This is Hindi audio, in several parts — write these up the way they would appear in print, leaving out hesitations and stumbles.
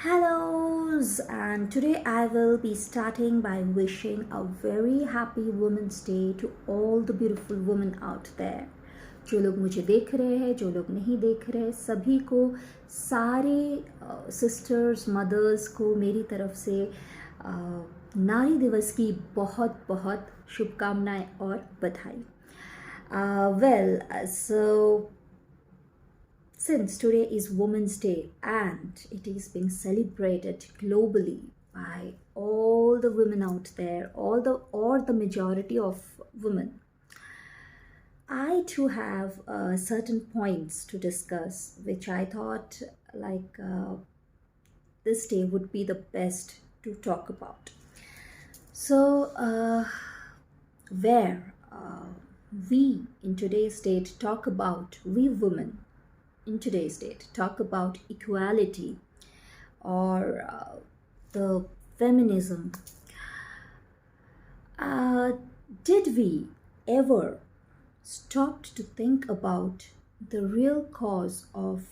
Hellos, and today I will be starting by wishing a very happy Women's Day to all the beautiful women out there. जो लोग मुझे देख रहे हैं, जो लोग नहीं देख रहे, सभी को, सारे सिस्टर्स मदर्स को मेरी तरफ से नारी दिवस की बहुत बहुत शुभकामनाएं और बधाई. So since today is Women's Day and it is being celebrated globally by all the women out there, or the majority of women, I too have certain points to discuss, which I thought this day would be the best to talk about. So, where we in today's date talk about, we women in today's date talk about equality or the feminism, did we ever stop to think about the real cause of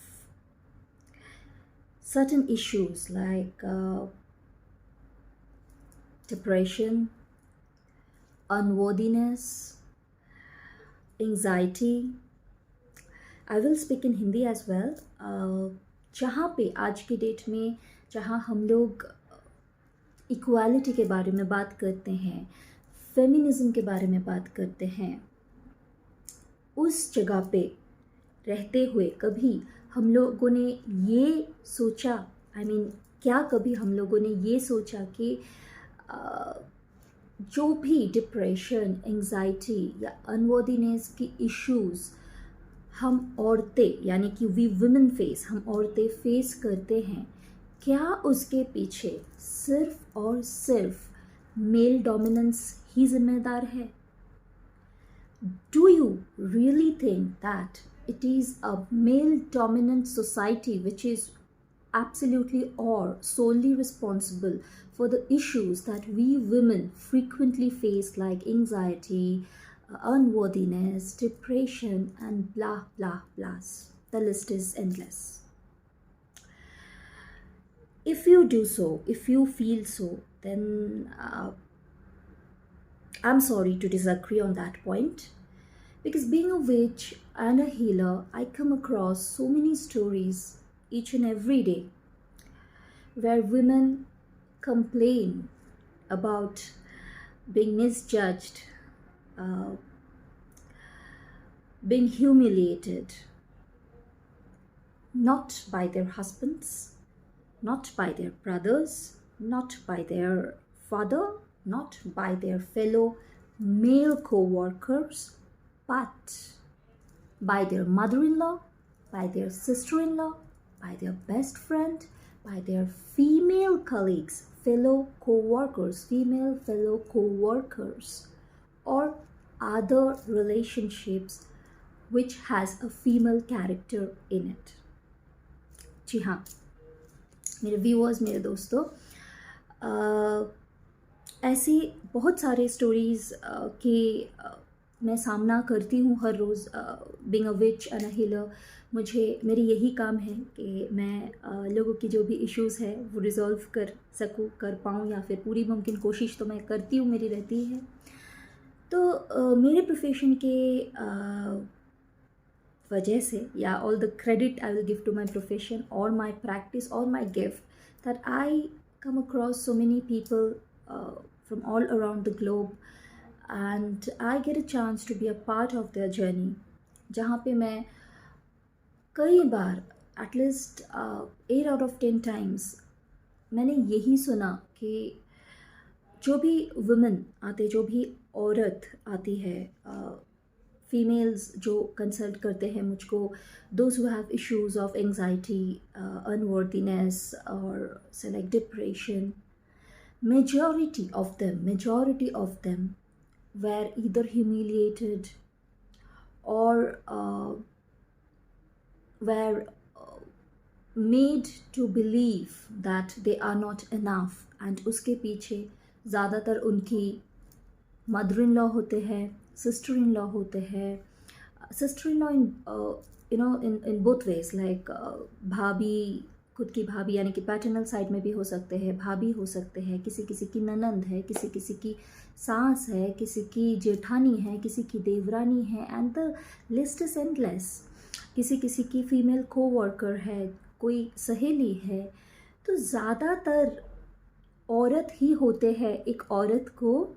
certain issues like depression, unworthiness, anxiety? I will speak in Hindi as well. जहाँ पे आज की डेट में जहाँ हम लोग इक्वालिटी के बारे में बात करते हैं, फेमिनिज़म के बारे में बात करते हैं, उस जगह पे रहते हुए कभी हम लोगों ने ये सोचा, क्या कभी हम लोगों ने ये सोचा कि जो भी डिप्रेशन, एंजाइटी या अनवर्दीनेस की इश्यूज़ हम औरतें यानी कि वी वुमेन फेस, हम औरतें फेस करते हैं, क्या उसके पीछे सिर्फ और सिर्फ मेल डोमिनेंस ही जिम्मेदार है? Do you really think that it is a male dominant society which is absolutely or solely responsible for the issues that we women frequently face, like anxiety, unworthiness, depression, and blah blah blahs? The list is endless. If you do so, if you feel so, then I'm sorry to disagree on that point, because being a witch and a healer, I come across so many stories each and every day where women complain about being misjudged, being humiliated, not by their husbands, not by their brothers, not by their father, not by their fellow male co-workers, but by their mother-in-law, by their sister-in-law, by their best friend, by their female colleagues, fellow co-workers, female fellow co-workers, or other relationships which has a female character in it. जी हाँ मेरे व्यूअर्स, मेरे दोस्तों, ऐसी बहुत सारे स्टोरीज़ के मैं सामना करती हूँ हर रोज़. Being a witch and a healer, मेरी यही काम है कि मैं लोगों की जो भी इश्यूज़ है वो रिज़ॉल्व कर सकूँ, कर पाऊँ, या फिर पूरी मुमकिन कोशिश तो मैं करती हूँ, मेरी रहती है. तो मेरे प्रोफेशन के वजह से, या all the credit I will give to my profession और माई प्रैक्टिस और my gift, that I come across so many people from all around the globe, and I get a chance to be a part of their journey, जहाँ पे मैं कई बार एटलीस्ट 8 out of 10 times मैंने यही सुना कि जो भी वुमेन आते, जो भी औरत आती है, फीमेल्स जो कंसल्ट करते हैं मुझको, those who have issues of anxiety, unworthiness और से like depression, majority of them were either humiliated or were made to believe that they are not enough, and उसके पीछे ज़्यादातर उनकी मदर इन लॉ होते हैं, सिस्टर इन लॉ होते हैं, sister-in-law in in both ways, like bhabhi खुद की भाभी यानी कि पैटर्नल साइड में भी हो सकते हैं, भाभी हो सकते हैं, किसी किसी की ननंद है, किसी किसी की सास है, किसी की जेठानी है, किसी की देवरानी है, and the list is endless. किसी किसी की फीमेल को वर्कर है, कोई सहेली है। तो ज़्यादातर औरत ही होते हैं एक औरत को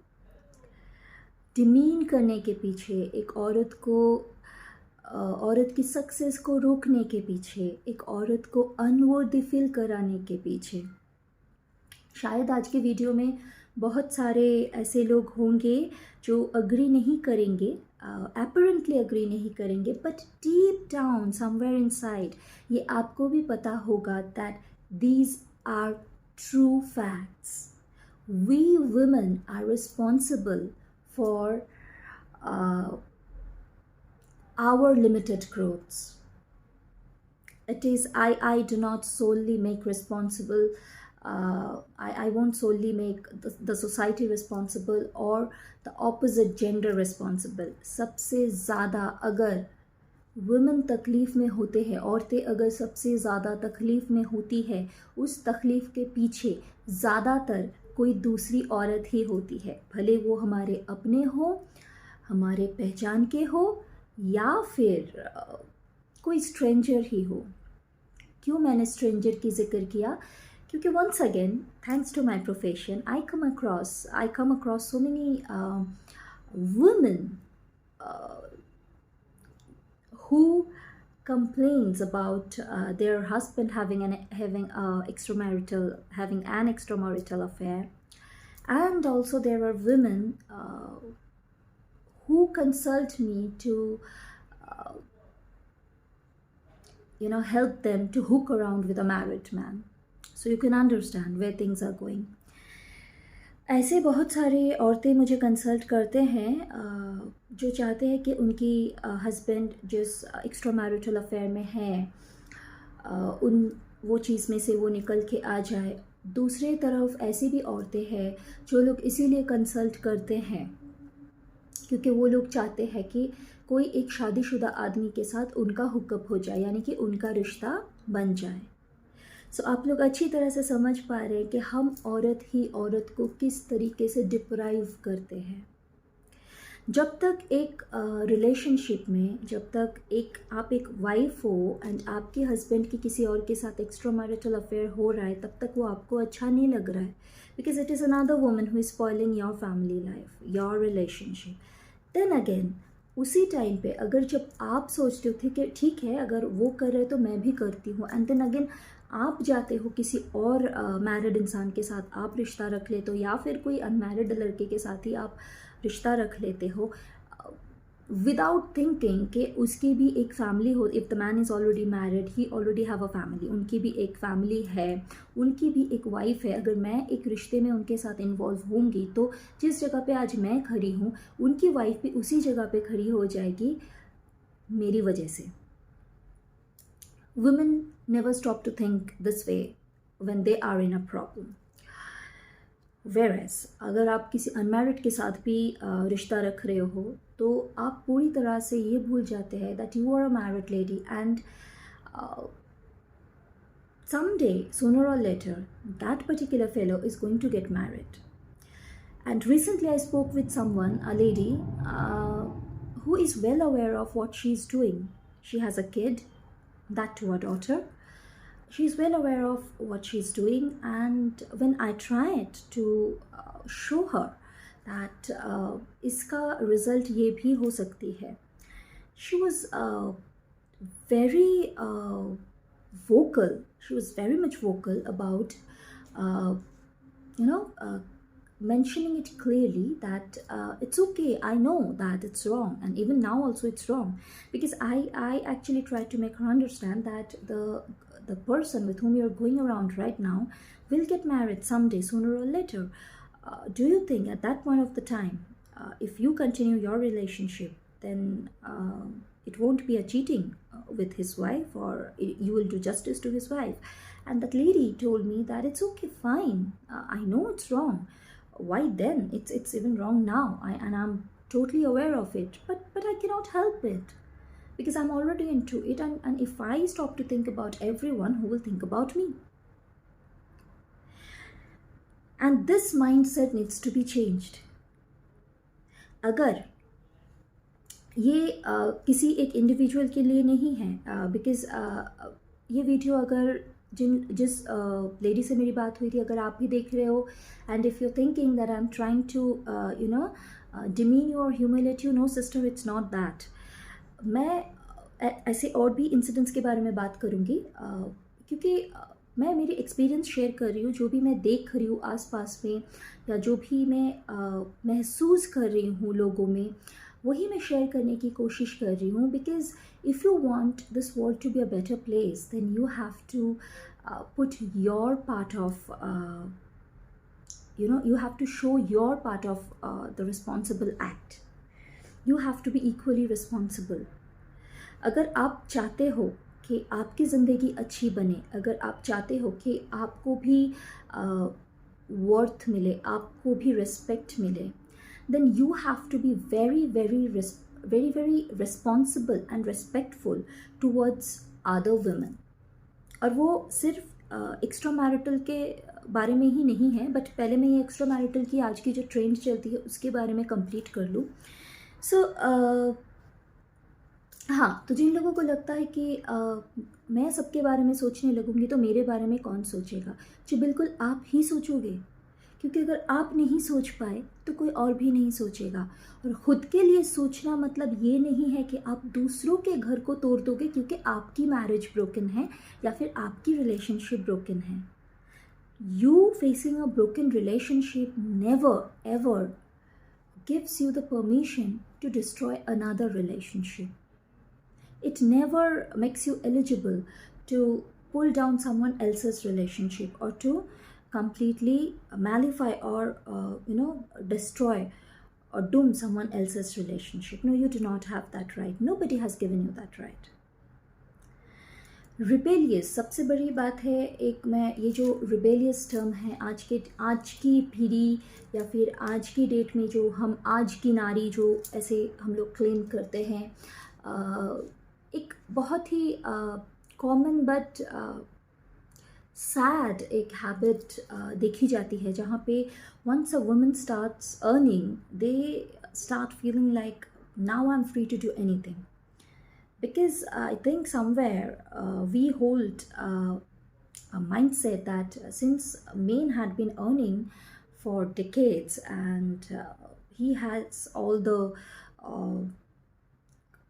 डिमीन करने के पीछे, एक औरत को औरत की सक्सेस को रोकने के पीछे, एक औरत को अनवर्दी फील कराने के पीछे। शायद आज के वीडियो में बहुत सारे ऐसे लोग होंगे जो अग्री नहीं करेंगे, अपरेंटली अग्री नहीं करेंगे, but deep down somewhere inside ये आपको भी पता होगा that these are true facts. We women are responsible for our limited growths. It is, I do not solely make responsible, I won't solely make the society responsible or the opposite gender responsible. सबसे ज़्यादा अगर वुमेन तकलीफ़ में होते हैं, औरतें अगर सबसे ज़्यादा तकलीफ़ में होती है, उस तकलीफ़ के पीछे ज़्यादातर कोई दूसरी औरत ही होती है, भले वो हमारे अपने हो, हमारे पहचान के हो, या फिर कोई स्ट्रेंजर ही हो। क्यों मैंने स्ट्रेंजर की जिक्र किया? क्योंकि once again thanks to my profession I come across so many women who complains about their husband having an extramarital affair, and also there are women who consult me to help them to hook around with a married man. So you can understand where things are going. ऐसे बहुत सारी औरतें मुझे कंसल्ट करते हैं जो चाहते हैं कि उनकी हस्बैंड जिस एक्स्ट्रा मैरिटल अफेयर में है वो चीज़ में से वो निकल के आ जाए। दूसरी तरफ ऐसी भी औरतें हैं जो लोग इसीलिए कंसल्ट करते हैं क्योंकि वो लोग चाहते हैं कि कोई एक शादीशुदा आदमी के साथ उनका हुकअप हो जाए, यानी कि उनका रिश्ता बन जाए। सो आप लोग अच्छी तरह से समझ पा रहे हैं कि हम औरत ही औरत को किस तरीके से डिप्राइव करते हैं। जब तक एक रिलेशनशिप में, जब तक आप एक वाइफ हो एंड आपके हस्बैंड की किसी और के साथ एक्स्ट्रा मैरिटल अफेयर हो रहा है, तब तक वो आपको अच्छा नहीं लग रहा है, because it is another woman who is spoiling your family life, your relationship. Then again उसी टाइम पे अगर जब आप सोचते हो कि ठीक है अगर वो कर रहे तो मैं भी करती हूँ, एंड देन अगेन आप जाते हो किसी और मैरिड इंसान के साथ आप रिश्ता रख लेते हो, या फिर कोई अनमैरिड लड़के के साथ ही आप रिश्ता रख लेते हो विदाउट थिंकिंग कि उसकी भी एक फैमिली हो। If the man is already married, he already have a family, उनकी भी एक फैमिली है, उनकी भी एक वाइफ है। अगर मैं एक रिश्ते में उनके साथ इन्वॉल्व होंगी तो जिस जगह पे आज मैं खड़ी हूँ उनकी वाइफ भी उसी जगह पे खड़ी हो जाएगी मेरी वजह से। Women never stop to think this way when they are in a problem. Whereas अगर आप किसी अनमैरिड के साथ भी रिश्ता रख रहे हो तो आप पूरी तरह से ये भूल जाते हैं that you are a married lady and someday, sooner or later, that particular fellow is going to get married. And recently I spoke with someone, a lady, who is well aware of what she's doing. She has a kid, that to a daughter. She's well aware of what she's doing, and when I tried to show her that इसका result ये भी हो सकती है, she was very vocal. She was very much vocal about mentioning it clearly that it's okay, I know that it's wrong, and even now also it's wrong, because I actually tried to make her understand that the person with whom you're going around right now will get married someday, sooner or later. Do you think at that point of the time, if you continue your relationship, then it won't be a cheating with his wife, or you will do justice to his wife? And that lady told me that it's okay, fine, I know it's wrong. Why then? It's even wrong now, and I'm totally aware of it, but I cannot help it. because I'm already into it, and if I stop to think about everyone, who will think about me? And this mindset needs to be changed. अगर ये किसी एक इंडिविजुअल के लिए नहीं है, बिकॉज ये वीडियो अगर जिस लेडी से मेरी बात हुई थी, अगर आप भी देख रहे हो, and if you thinking that I am trying to you know demean you or humiliate you, no sister, it's not that. मैं ऐसे और भी इंसिडेंट्स के बारे में बात करूँगी, क्योंकि मैं मेरी एक्सपीरियंस शेयर कर रही हूँ, जो भी मैं देख रही हूँ आसपास में, या जो भी मैं महसूस कर रही हूँ लोगों में, वही मैं शेयर करने की कोशिश कर रही हूँ. Because if you want this world to be a better place, then you have to put your part of you have to show your part of the responsible act. You have to be equally responsible. अगर आप चाहते हो कि आपकी ज़िंदगी अच्छी बने, अगर आप चाहते हो कि आपको भी वर्थ मिले, आपको भी रिस्पेक्ट मिले, then you have to be very very responsible and respectful towards other women. और वो सिर्फ एक्स्ट्रा मैरिटल के बारे में ही नहीं है, बट पहले मैं ये एक्स्ट्रा मैरिटल की आज की जो ट्रेंड चलती है उसके बारे में कंप्लीट कर लूँ. सो हाँ, तो जिन लोगों को लगता है कि मैं सबके बारे में सोचने लगूँगी तो मेरे बारे में कौन सोचेगा, जी बिल्कुल आप ही सोचोगे, क्योंकि अगर आप नहीं सोच पाए तो कोई और भी नहीं सोचेगा. और ख़ुद के लिए सोचना मतलब ये नहीं है कि आप दूसरों के घर को तोड़ दोगे क्योंकि आपकी मैरिज ब्रोकन है या फिर आपकी रिलेशनशिप ब्रोकन है. You facing a broken relationship never ever gives you the permission to destroy another relationship. It never makes you eligible to pull down someone else's relationship or to completely nullify or destroy or doom someone else's relationship. No, you do not have that right. Nobody has given you that right. Rebellious सबसे बड़ी बात है. एक मैं ये जो रिबेलियस टर्म है आज की पीढ़ी या फिर आज की डेट में जो हम आज की नारी जो ऐसे हम लोग क्लेम करते हैं, एक बहुत ही कॉमन बट सैड एक हैबिट देखी जाती है, जहाँ पे once a woman starts earning, they start feeling like now I am free to do anything. Because I think somewhere we hold a mindset that since men had been earning for decades and he has all the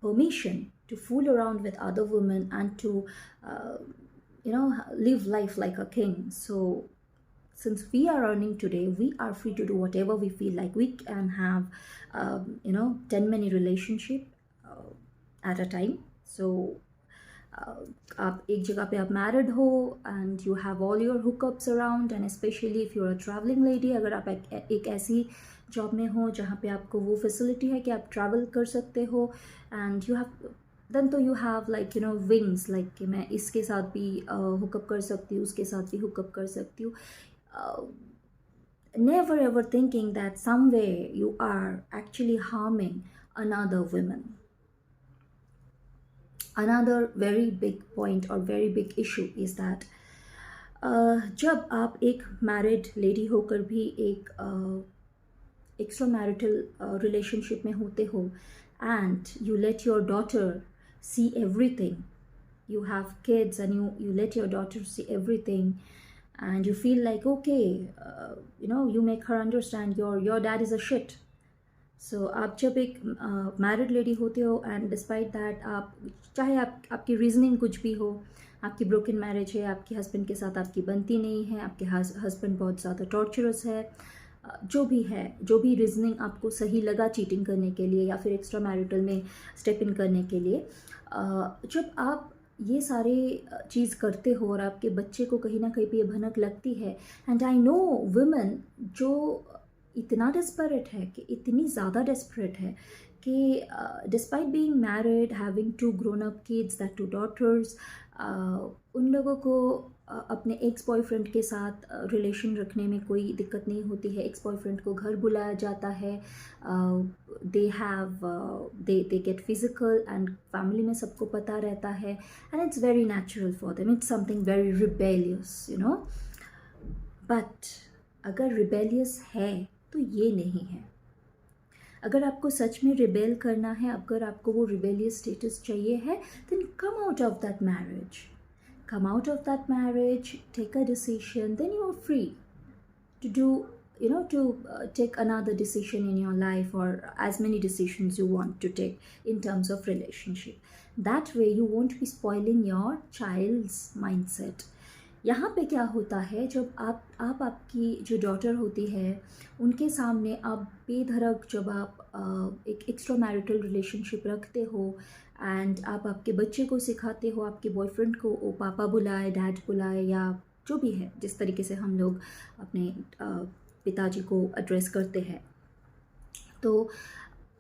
permission to fool around with other women and to live life like a king. So since we are earning today, we are free to do whatever we feel like. We can have 10 many relationship at a time. So आप एक जगह पे आप मैरिड हो and you have all your hookups around, and especially if you're a traveling lady, अगर आप एक ऐसी जॉब में हो जहाँ पे आपको वो फैसिलिटी है कि आप ट्रैवल कर सकते हो, and you have then तो you have wings, like कि मैं इसके साथ भी हुकअप कर सकती हूँ, उसके साथ भी हुकअप कर सकती हूँ. Never ever thinking that somewhere you are actually harming another woman. Another very big point or very big issue is that जब आप एक मैरिड लेडी होकर भी एक एक्स्ट्रा मैरिटल रिलेशनशिप में होते हो and you let your daughter see everything, you have kids and you let your daughter see everything and you feel like okay, you make her understand your dad is a shit. सो आप जब एक मैरिड लेडी होते हो एंड डिस्पाइट दैट आप चाहे आपकी रीजनिंग कुछ भी हो, आपकी ब्रोकन मैरिज है, आपके हस्बैंड के साथ आपकी बनती नहीं है, आपके हस्बैंड बहुत ज़्यादा टॉर्चरस है, जो भी है, जो भी रीजनिंग आपको सही लगा चीटिंग करने के लिए या फिर एक्स्ट्रा मैरिटल में स्टेप इन करने के लिए, जब आप ये सारे चीज़ करते हो और आपके बच्चे को कहीं ना कहीं पे ये भनक लगती है. एंड आई नो वुमेन जो इतना डेस्परेट है, कि इतनी ज़्यादा डेस्परेट है कि despite being married, having 2 grown up kids, that 2 daughters, उन लोगों को अपने एक्स बॉयफ्रेंड के साथ रिलेशन रखने में कोई दिक्कत नहीं होती है। एक्स बॉयफ्रेंड को घर बुलाया जाता है, they get physical and family में सबको पता रहता है, and it's very natural for them, it's something very rebellious, you know. But अगर रिबेलियस है तो ये नहीं है। अगर आपको सच में रिबेल करना है, अगर आपको वो रिबेलियस स्टेटस चाहिए है, then come out of that marriage, come out of that marriage, take a decision, then you are free to do, to take another decision in your life, or as many decisions you want to take in terms of relationship. That way you won't be spoiling your child's mindset. यहाँ पे क्या होता है, जब आप आपकी जो डॉटर होती है उनके सामने आप बेधड़क जब आप एक एक्स्ट्रा मैरिटल रिलेशनशिप रखते हो, एंड आप आपके बच्चे को सिखाते हो आपके बॉयफ्रेंड को वो पापा बुलाए, डैड बुलाए, या जो भी है जिस तरीके से हम लोग अपने पिताजी को एड्रेस करते हैं, तो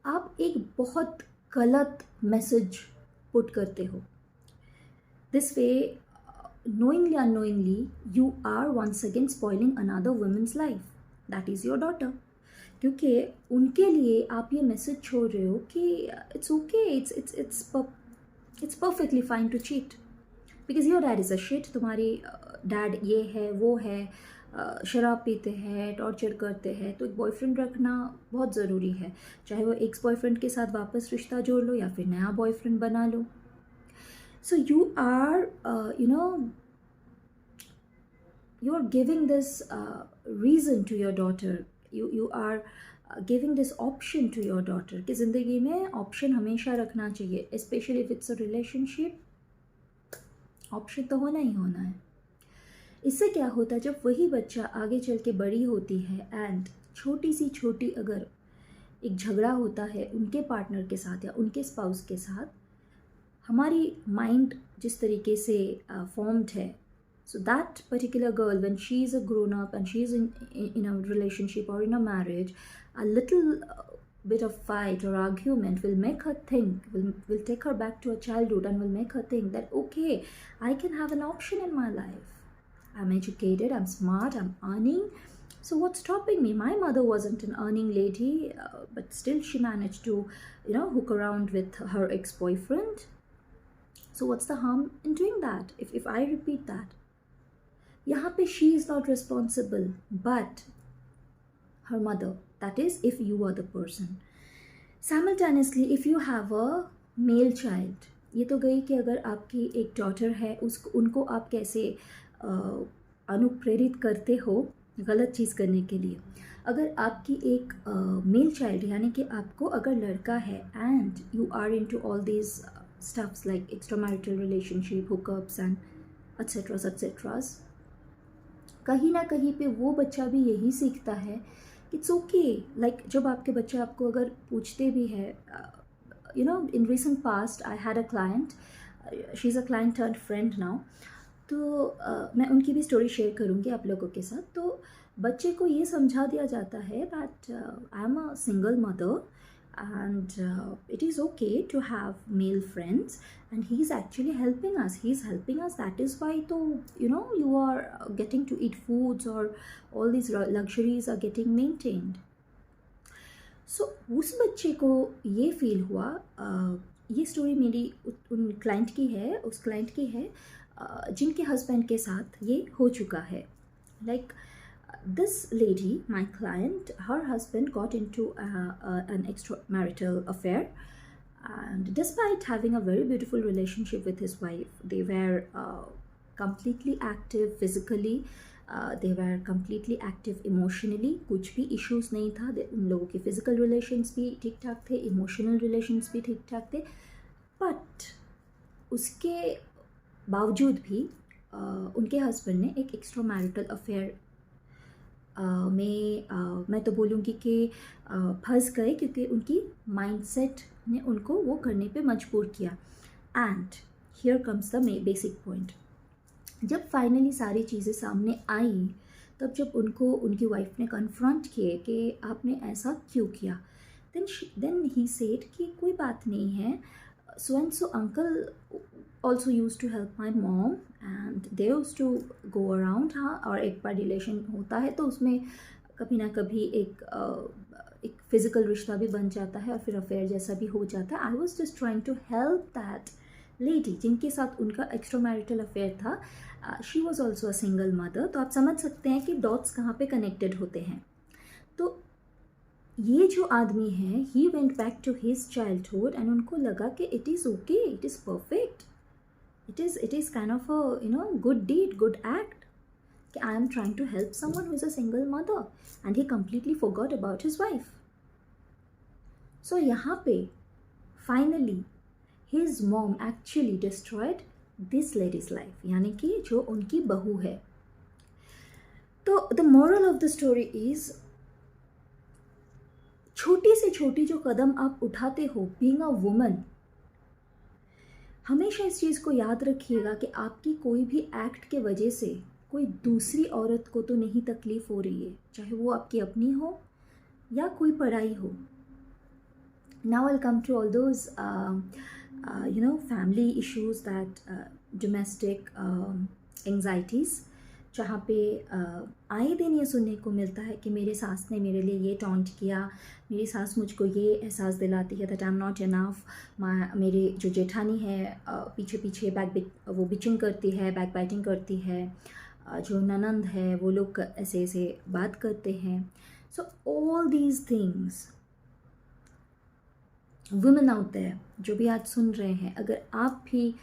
आप एक बहुत गलत मैसेज पुट करते हो. This way knowingly unknowingly you are once again spoiling another woman's life, that is your daughter. क्योंकि उनके लिए आप ये मैसेज छोड़ रहे हो कि it's okay, it's perfectly fine to cheat because your dad is a shit. तुम्हारी डैड ये है वो है, शराब पीते हैं, टॉर्चर करते हैं, तो एक बॉयफ्रेंड रखना बहुत ज़रूरी है. चाहे वो एक्स बॉयफ्रेंड के साथ वापस रिश्ता जोड़ लो या फिर नया बॉयफ्रेंड बना लो. So you are, you're giving this reason to your daughter. You are giving this option to your daughter कि ज़िंदगी में ऑप्शन हमेशा रखना चाहिए, especially if it's a relationship. Option तो होना ही होना है. इससे क्या होता है, जब वही बच्चा आगे चल के बड़ी होती है एंड छोटी अगर एक झगड़ा होता है उनके पार्टनर के साथ या उनके स्पाउस के साथ, हमारी माइंड जिस तरीके से फॉर्म्ड है, so that particular girl when she is a grown up and she is in a relationship or in a marriage, a little bit of fight or argument will make her think, will take her back to her childhood and will make her think that okay, I can have an option in my life. I'm educated, I'm smart, I'm earning, so what's stopping me? My mother wasn't an earning lady, but still she managed to hook around with her ex-boyfriend. So what's the harm in doing that? If I repeat that, यहाँ पे she is not responsible, but her mother. That is, if you are the person. Simultaneously, if you have a male child, ये तो गई कि अगर आपकी एक डॉटर है उनको आप कैसे अनुप्रेरित करते हो गलत चीज़ करने के लिए. अगर आपकी एक मेल चाइल्ड, यानी कि आपको अगर लड़का है and you are into all these stuffs like extramarital relationship, hookups and etc. कहीं ना कहीं पे वो बच्चा भी यही सीखता है इट्स ओके. लाइक जब आपके बच्चे आपको अगर पूछते भी है, in recent past I had a client, she is a client turned friend now, तो मैं उनकी भी स्टोरी शेयर करूँगी आप लोगों के साथ. तो बच्चे को ये समझा दिया जाता है that I am a single mother and it is okay to have male friends and he's actually helping us, that is why to you are getting to eat foods or all these luxuries are getting maintained. So उस बच्चे को ये फील हुआ, ये स्टोरी मेरी उन क्लाइंट की है, उस क्लाइंट की है जिनके हस्बैंड के साथ ये हो चुका है. Like this lady, my client, her husband got into an extramarital affair, and despite having a very beautiful relationship with his wife, they were completely active physically, they were completely active emotionally. कुछ भी issues नहीं था. उन लोगों के physical relations भी ठीक ठाक थे, emotional relations भी ठीक ठाक थे. but उसके बावजूद भी उनके husband ने एक extramarital affair मैं तो बोलूँगी कि फंस गए, क्योंकि उनकी माइंडसेट ने उनको वो करने पे मजबूर किया. And here comes the basic point. जब फाइनली सारी चीज़ें सामने आई, तब जब उनको उनकी वाइफ ने कन्फ्रंट किए कि आपने ऐसा क्यों किया, देन ही सेड कि कोई बात नहीं है, so and so uncle also used to help my mom and they used to go around. हाँ, और एक बार रिलेशन होता है तो उसमें कभी ना कभी एक फिज़िकल रिश्ता भी बन जाता है और फिर अफेयर जैसा भी हो जाता है. I was just trying to help that lady जिनके साथ उनका एक्स्ट्रा मैरिटल अफेयर था. She was also a single mother. तो आप समझ सकते हैं कि डॉट्स कहाँ पे कनेक्टेड होते हैं. तो ये जो आदमी है, he went back to his childhood and उनको लगा कि it is okay, it is perfect, it is kind of a good deed, good act. I am trying to help someone who is a single mother, and he completely forgot about his wife. So यहाँ पे finally his mom actually destroyed this lady's life, यानी कि जो उनकी बहू है. तो the moral of the story is, छोटी से छोटी जो कदम आप उठाते हो being a woman, हमेशा इस चीज़ को याद रखिएगा कि आपकी कोई भी एक्ट के वजह से कोई दूसरी औरत को तो नहीं तकलीफ़ हो रही है, चाहे वो आपकी अपनी हो या कोई पराई हो. Now I will come to all those family issues, that domestic anxieties, जहाँ पे आए दिन ये सुनने को मिलता है कि मेरे सास ने मेरे लिए ये टॉन्ट किया, मेरी सास मुझको ये एहसास दिलाती है that I am not enough. मेरे जो जेठानी है पीछे पीछे वो बिचिंग करती है, बैक बाइटिंग करती है. जो ननंद है वो लोग ऐसे ऐसे बात करते हैं. So all these things, women out there जो भी आज सुन रहे हैं, अगर आप भी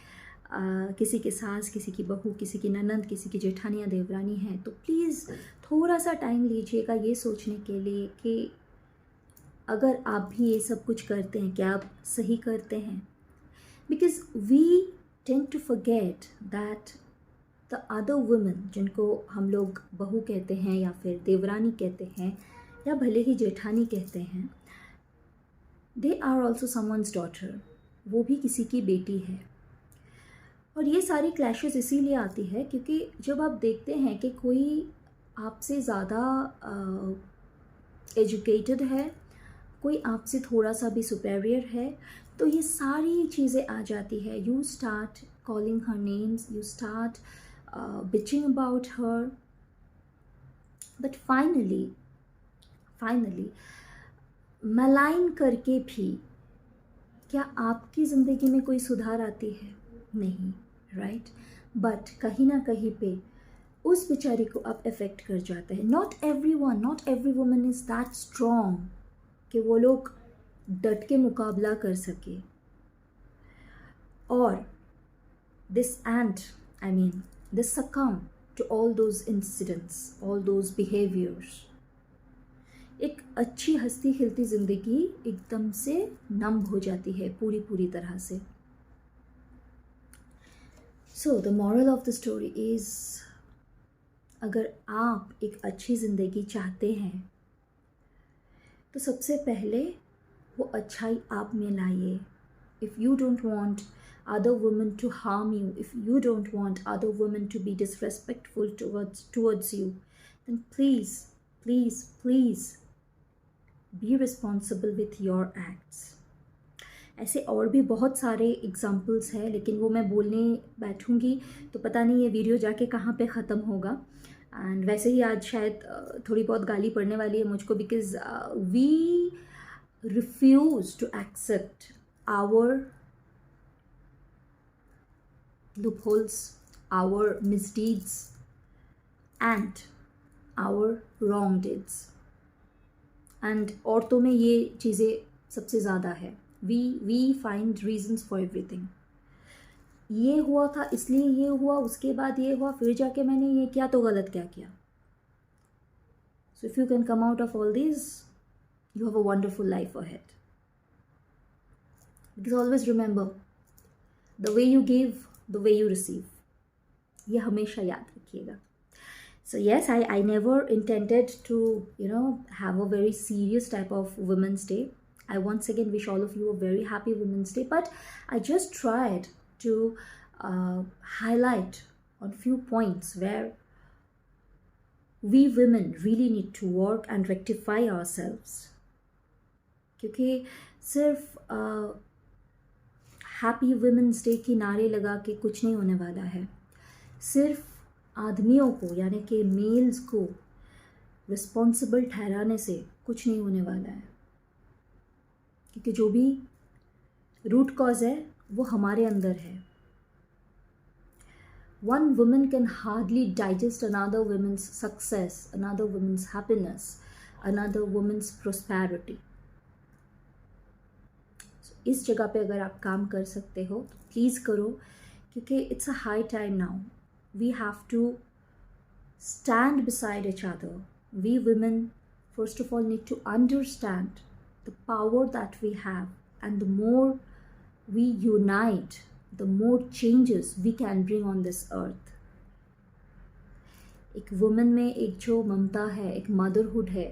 किसी के सास, किसी की बहू, किसी की ननंद, किसी की जेठानी या देवरानी है, तो प्लीज़ थोड़ा सा टाइम लीजिएगा ये सोचने के लिए कि अगर आप भी ये सब कुछ करते हैं, क्या आप सही करते हैं. Because we tend to forget that the other women, जिनको हम लोग बहू कहते हैं या फिर देवरानी कहते हैं या भले ही जेठानी कहते हैं, they are also someone's daughter. वो भी किसी की बेटी है. और ये सारी क्लैशेस इसीलिए आती है क्योंकि जब आप देखते हैं कि कोई आपसे ज़्यादा एजुकेटेड है, कोई आपसे थोड़ा सा भी सुपेरियर है, तो ये सारी चीज़ें आ जाती है. You start calling her names, you start bitching about her. But finally malign करके भी क्या आपकी ज़िंदगी में कोई सुधार आती है? नहीं, राइट. बट कहीं ना कहीं पे उस बेचारी को आप इफ़ेक्ट कर जाते हैं. Not every woman is that strong कि वो लोग डट के मुकाबला कर सके. और this succumb to all those incidents, all those behaviors. एक अच्छी हंसती खिलती ज़िंदगी एकदम से नम हो जाती है पूरी तरह से. So the moral of the story is, अगर आप एक अच्छी ज़िंदगी चाहते हैं तो सबसे पहले वो अच्छाई आप में लाइए. If you don't want other women to harm you, if you don't want other women to be disrespectful towards you, then please be responsible with your acts. ऐसे और भी बहुत सारे एग्जाम्पल्स हैं, लेकिन वो मैं बोलने बैठूंगी तो पता नहीं ये वीडियो जाके कहाँ पे ख़त्म होगा. एंड वैसे ही आज शायद थोड़ी बहुत गाली पड़ने वाली है मुझको, because we refuse to accept our loopholes, our misdeeds and our wrong deeds. And औरतों में ये चीज़ें सबसे ज़्यादा है. we find reasons for everything. ये हुआ था इसलिए ये हुआ, उसके बाद ये हुआ, फिर जाके मैंने ये किया तो गलत क्या किया. So if you can come out of all these, you have a wonderful life ahead. Because always remember, the way you give, the way you receive. ये हमेशा याद रखिएगा. So yes, I never intended to have a very serious type of Women's Day. I once again wish all of you a very happy Women's Day, but I just tried to highlight on few points where we women really need to work and rectify ourselves. क्योंकि सिर्फ हैप्पी वुमेंस डे की नारे लगा के कुछ नहीं होने वाला है. सिर्फ आदमियों को यानी कि मेल्स को रिस्पॉन्सिबल ठहराने से कुछ नहीं होने वाला है, क्योंकि जो भी रूट कॉज है वो हमारे अंदर है. One woman can hardly digest another woman's success, another woman's happiness, another woman's prosperity. So, इस जगह पे अगर आप काम कर सकते हो तो प्लीज़ करो, क्योंकि it's a high time now. We have to stand beside each other. We women, first of all, need to understand the power that we have, and the more we unite, the more changes we can bring on this earth. एक वुमेन में एक जो ममता है, एक मदरहुड है,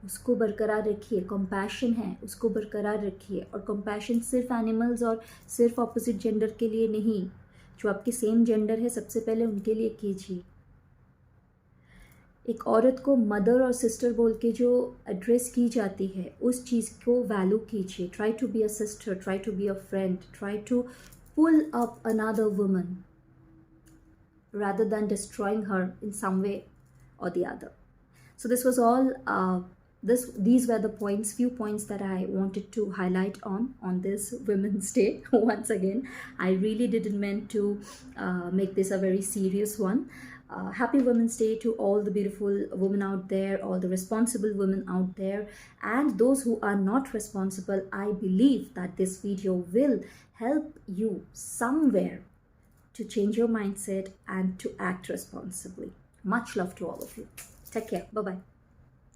उसको बरकरार रखिए. कंपैशन है, उसको बरकरार रखिए. और कंपैशन सिर्फ एनिमल्स और सिर्फ ऑपोजिट जेंडर के लिए नहीं, जो आपके सेम जेंडर है सबसे पहले उनके लिए कीजिए. एक औरत को मदर और सिस्टर बोल के जो एड्रेस की जाती है, उस चीज़ को वैल्यू कीजिए. Try to be a sister, try to be a friend, try to pull up another woman rather than destroying her in some way or the other. So this was all, these were the points, few points that I wanted to highlight on this Women's Day. Once again, I really didn't meant to make this a very serious one. Happy Women's Day to all the beautiful women out there, all the responsible women out there, and those who are not responsible. I believe that this video will help you somewhere to change your mindset and to act responsibly. Much love to all of you. Take care. Bye-bye.